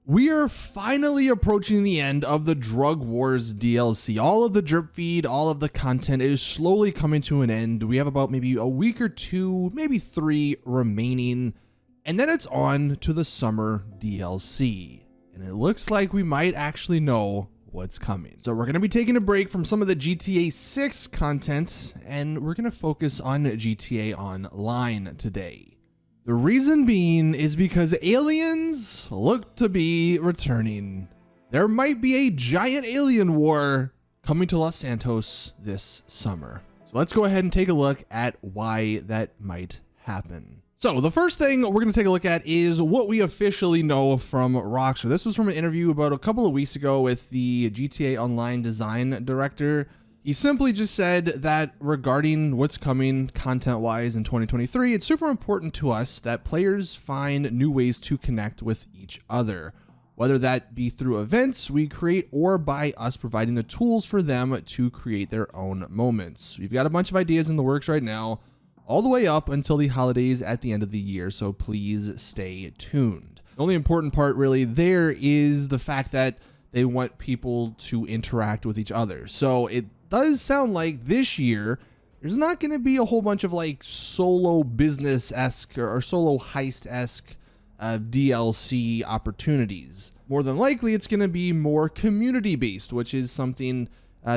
We are finally approaching the end of the Drug Wars DLC. All of the drip feed, all of the content is slowly coming to an end. We have about maybe a week or two, maybe 3 remaining, and then it's on to the summer DLC. And it looks like we might actually know what's coming. So we're going to be taking a break from some of the GTA 6 content, and we're going to focus on GTA Online today. The reason being is because aliens look to be returning. There might be a giant alien war coming to Los Santos this summer. So let's go ahead and take a look at why that might happen. So the first thing we're going to take a look at is what we officially know from Rockstar. This was from an interview about a couple of weeks ago with the GTA Online design director. He simply just said that regarding what's coming content-wise in 2023, it's super important to us that players find new ways to connect with each other, whether that be through events we create or by us providing the tools for them to create their own moments. We've got a bunch of ideas in the works right now, all the way up until the holidays at the end of the year, so please stay tuned. The only important part really there is the fact that they want people to interact with each other. So it does sound like this year there's not going to be a whole bunch of like solo business-esque or solo heist-esque DLC opportunities. More than likely it's going to be more community-based, which is something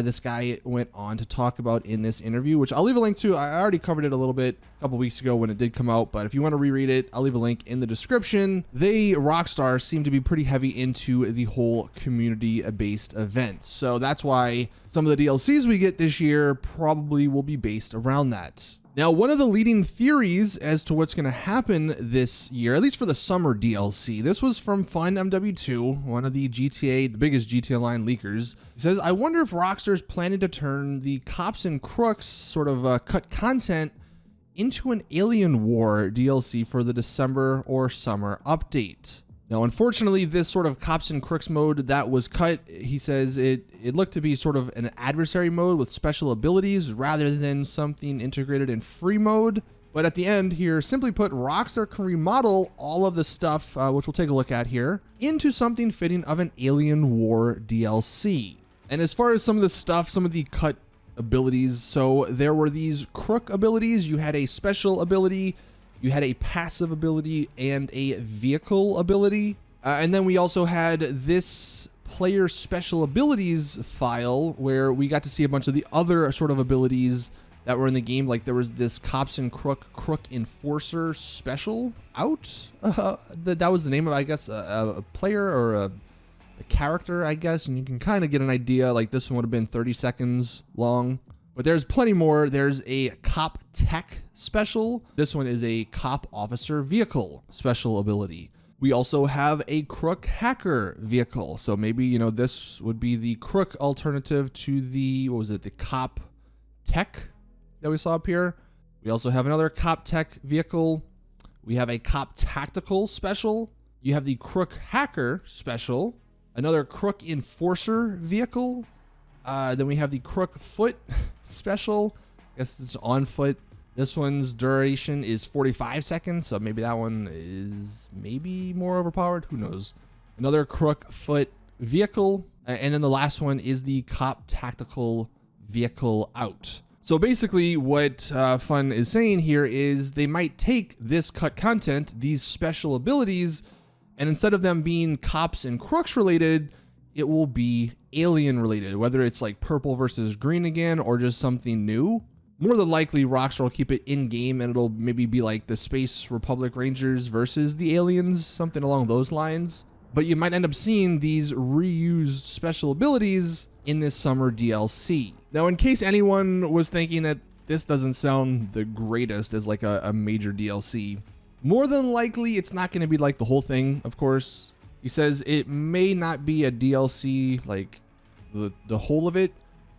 this guy went on to talk about in this interview, which I'll leave a link to. I already covered it a little bit a couple weeks ago when it did come out, but if you want to reread it, I'll leave a link in the description. Rockstar, seem to be pretty heavy into the whole community-based events. So that's why some of the DLCs we get this year probably will be based around that. Now, one of the leading theories as to what's going to happen this year, at least for the summer DLC, this was from FindMW2, one of the biggest GTA Online leakers. He says, I wonder if Rockstar's planning to turn the Cops and Crooks sort of cut content into an Alien War DLC for the December or summer update. Now, unfortunately, this sort of Cops and Crooks mode that was cut, he says it looked to be sort of an adversary mode with special abilities rather than something integrated in free mode. But at the end here, simply put, Rockstar can remodel all of the stuff, which we'll take a look at here, into something fitting of an Alien War DLC. And as far as some of the stuff, some of the cut abilities, so there were these crook abilities. You had a special ability, you had a passive ability, and a vehicle ability. And then we also had this player special abilities file where we got to see a bunch of the other sort of abilities that were in the game. Like there was this Cops and Crook Enforcer special out. That was the name of, I guess, a player or a character, I guess. And you can kind of get an idea, like this one would have been 30 seconds long. But there's plenty more. There's a Cop Tech special. This one is a Cop Officer Vehicle special ability. We also have a Crook Hacker vehicle. So maybe, you know, this would be the Crook alternative to the, the Cop Tech that we saw up here. We also have another Cop Tech vehicle. We have a Cop Tactical special. You have the Crook Hacker special. Another Crook Enforcer vehicle. Then we have the Crook Foot special. I guess it's on foot. This one's duration is 45 seconds, so maybe that one is maybe more overpowered. Who knows? Another Crook Foot vehicle. And then the last one is the Cop Tactical vehicle out. So basically what Fun is saying here is they might take this cut content, these special abilities, and instead of them being cops and crooks related, it will be alien related, whether it's like purple versus green again or just something new. More than likely, Rockstar will keep it in game and it'll maybe be like the Space Republic Rangers versus the aliens, something along those lines. But you might end up seeing these reused special abilities in this summer DLC. Now, in case anyone was thinking that this doesn't sound the greatest as like a major DLC, more than likely it's not going to be like the whole thing, of course. He says it may not be a DLC like the whole of it,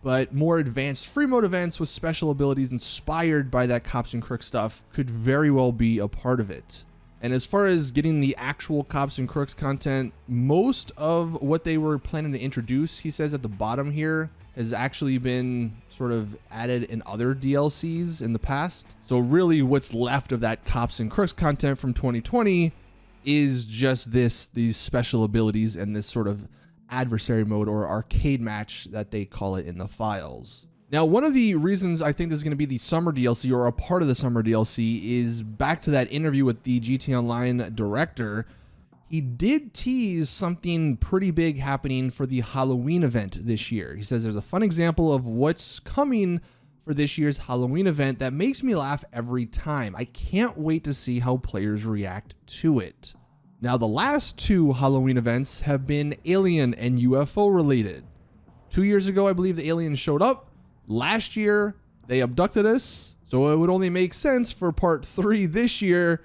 but more advanced free mode events with special abilities inspired by that Cops and Crooks stuff could very well be a part of it. And as far as getting the actual Cops and Crooks content, most of what they were planning to introduce, he says at the bottom here, has actually been sort of added in other DLCs in the past. So really what's left of that Cops and Crooks content from 2020 is just these special abilities and this sort of adversary mode or arcade match that they call it in the files. Now, one of the reasons I think this is going to be the summer DLC or a part of the summer DLC is back to that interview with the GTA Online director. He did tease something pretty big happening for the Halloween event this year. He says there's a fun example of what's coming for this year's Halloween event that makes me laugh every time. I can't wait to see how players react to it. Now, the last two Halloween events have been alien and UFO related. 2 years ago, I believe the aliens showed up. Last year, they abducted us, so it would only make sense for part 3 this year.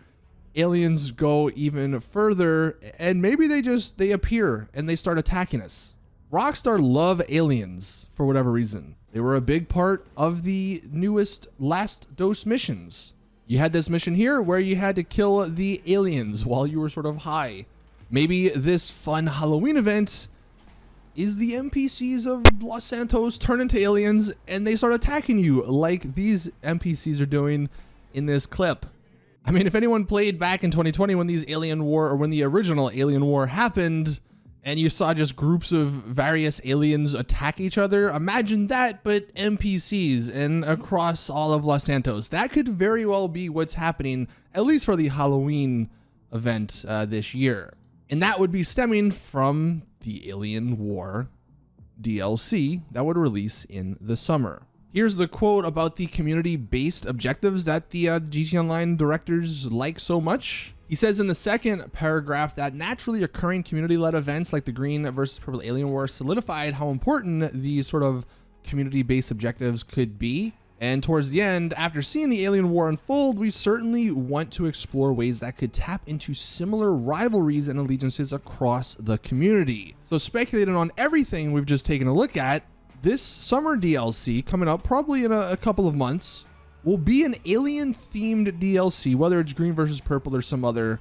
Aliens go even further, and maybe they appear and they start attacking us. Rockstar love aliens for whatever reason. They were a big part of the newest Last Dose missions. You had this mission here where you had to kill the aliens while you were sort of high. Maybe this fun Halloween event is the NPCs of Los Santos turn into aliens and they start attacking you like these NPCs are doing in this clip. I mean, if anyone played back in 2020 when when the original Alien War happened and you saw just groups of various aliens attack each other, imagine that, but NPCs and across all of Los Santos. That could very well be what's happening, at least for the Halloween event this year. And that would be stemming from the Alien War DLC that would release in the summer. Here's the quote about the community-based objectives that the GTA Online directors like so much. He says in the second paragraph that naturally occurring community-led events like the Green versus Purple Alien War solidified how important these sort of community-based objectives could be. And towards the end, after seeing the Alien War unfold, we certainly want to explore ways that could tap into similar rivalries and allegiances across the community. So speculating on everything we've just taken a look at, this summer DLC coming up probably in a couple of months will be an alien-themed DLC, whether it's Green versus Purple or some other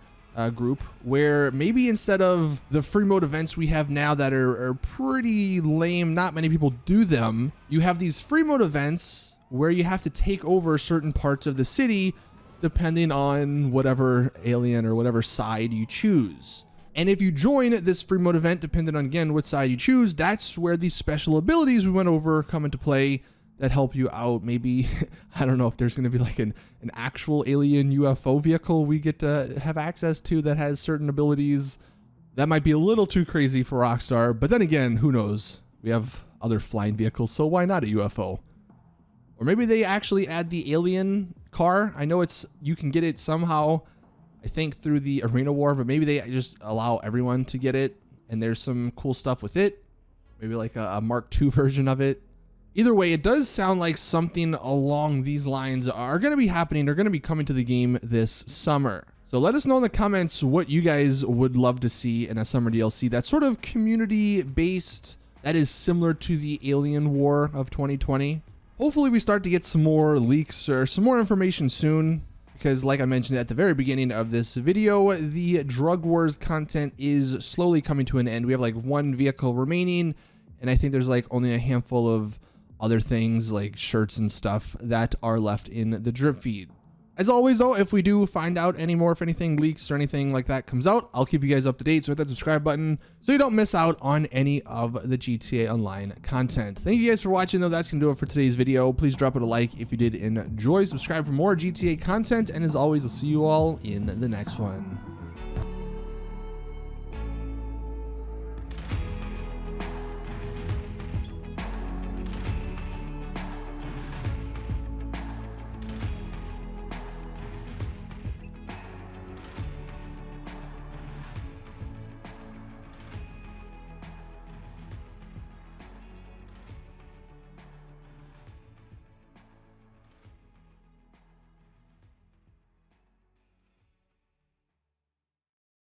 group, where maybe instead of the free mode events we have now that are pretty lame, not many people do them, you have these free mode events where you have to take over certain parts of the city depending on whatever alien or whatever side you choose. And if you join this free mode event, depending on, again, what side you choose, that's where these special abilities we went over come into play that help you out. Maybe, I don't know if there's going to be like an actual alien UFO vehicle we get to have access to that has certain abilities. That might be a little too crazy for Rockstar, but then again, who knows? We have other flying vehicles, so why not a UFO? Or maybe they actually add the alien car. I know you can get it somehow, I think through the Arena War, but maybe they just allow everyone to get it and there's some cool stuff with it. Maybe like a Mark II version of it. Either way, it does sound like something along these lines are going to be happening. They're going to be coming to the game this summer. So let us know in the comments what you guys would love to see in a summer DLC that's sort of community-based, that is similar to the Alien War of 2020. Hopefully we start to get some more leaks or some more information soon, because like I mentioned at the very beginning of this video, the Drug Wars content is slowly coming to an end. We have like one vehicle remaining, and I think there's like only a handful of other things like shirts and stuff that are left in the drip feed. As always though, if we do find out any more, if anything leaks or anything like that comes out, I'll keep you guys up to date. So hit that subscribe button so you don't miss out on any of the GTA Online content. Thank you guys for watching though. That's gonna do it for today's video. Please drop it a like if you did enjoy, subscribe for more GTA content, and as always, I'll see you all in the next one.